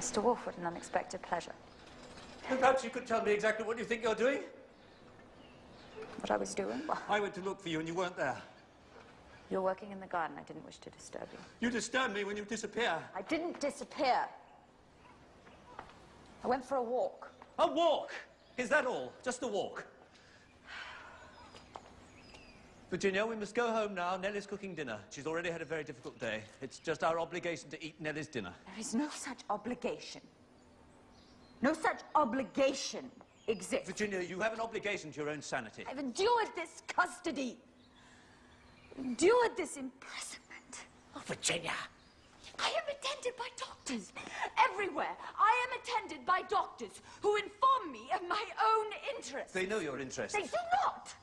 Mr. Wolf, what an unexpected pleasure. Perhaps you could tell me exactly what you think you're doing? What I was doing? Well, I went to look for you and you weren't there. you're working in the garden. I didn't wish to disturb you. You disturb me when you disappear. I didn't disappear. I went for a walk. A walk? Is that all? Just a walk? Virginia, we must go home now. Nellie's cooking dinner. She's already had a very difficult day. It's just our obligation to eat Nellie's dinner. There is no such obligation. No such obligation exists. Virginia, you have an obligation to your own sanity. I've endured this custody. Endured this imprisonment. Oh, Virginia! I am attended by doctors everywhere. I am attended by doctors who inform me of my own interests. They know your interests. They do not.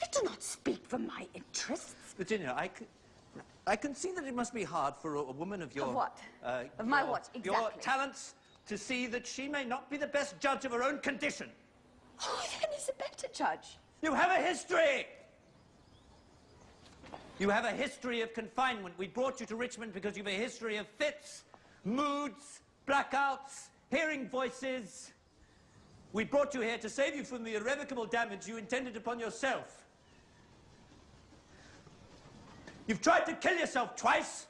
They do not speak for my interests. Virginia, I can see that it must be hard for a woman of your... Of what? Of my what, exactly? Your talents to see that she may not be the best judge of her own condition. Who then is a better judge? You have a history! You have a history of confinement. We brought you to Richmond because you have a history of fits, moods, blackouts, hearing voices. We brought you here to save you from the irrevocable damage you intended upon yourself. You've tried to kill yourself twice.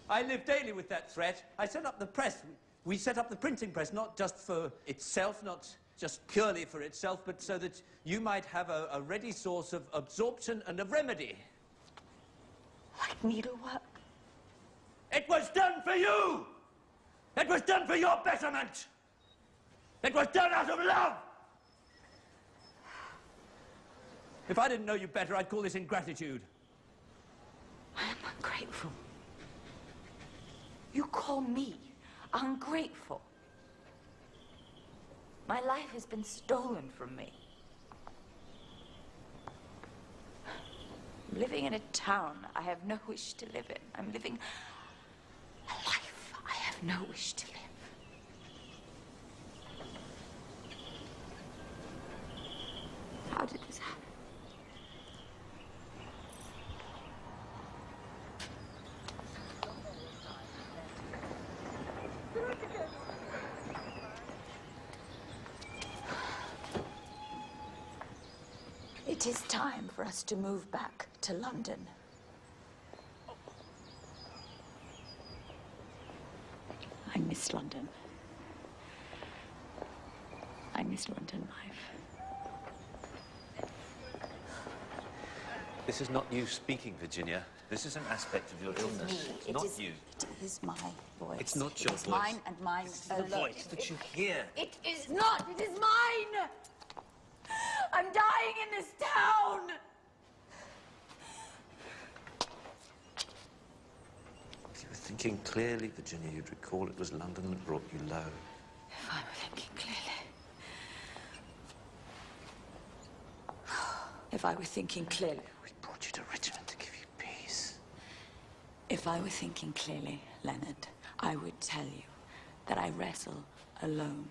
I live daily with that threat. I set up the press. We set up the printing press, not just for itself, not just purely for itself, but so that you might have a ready source of absorption and of remedy. Like needlework? It was done for you! It was done for your betterment! It was done out of love! If I didn't know you better, I'd call this ingratitude. I am ungrateful. You call me ungrateful? My life has been stolen from me. I'm living in a town I have no wish to live in. I'm living a life I have no wish to live. How did this happen? It is time for us to move back to London. I miss London. I miss London life. This is not you speaking, Virginia. This is an aspect of your illness. It's not you. It is my voice. It's not your It's voice. mine and mine alone. The voice that you hear. It is not. It is mine. I'm dying in this town. If you were thinking clearly, Virginia, you'd recall it was London that brought you low. If I were thinking clearly. If I were thinking clearly. We brought you to Richmond to give you peace. If I were thinking clearly, Leonard, I would tell you that I wrestle alone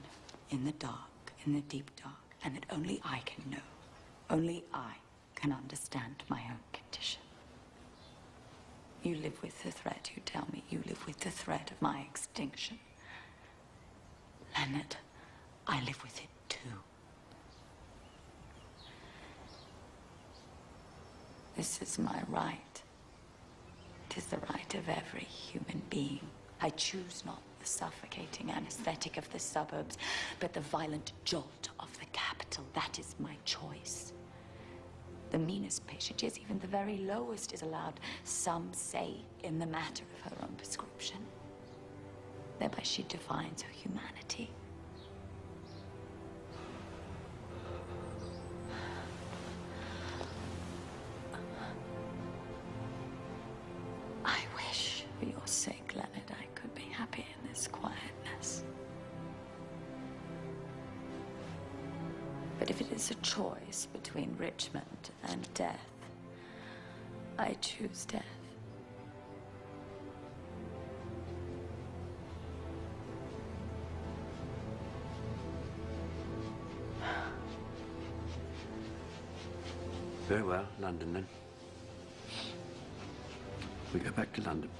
in the dark, in the deep dark, and that only I can know, only I can understand my own condition. You live with the threat, you tell me, you live with the threat of my extinction. Leonard, I live with it too. This is my right. It is the right of every human being. I choose not the suffocating anesthetic of the suburbs, but the violent jolt of the capital. That is my choice. The meanest patient, yes, even the very lowest, is allowed some say in the matter of her own prescription. Thereby she defines her humanity. I wish, for your sake, Leonard, I could be happy in this quietness. But if it is a choice between Richmond and death, I choose death. Very well, London then. We go back to London.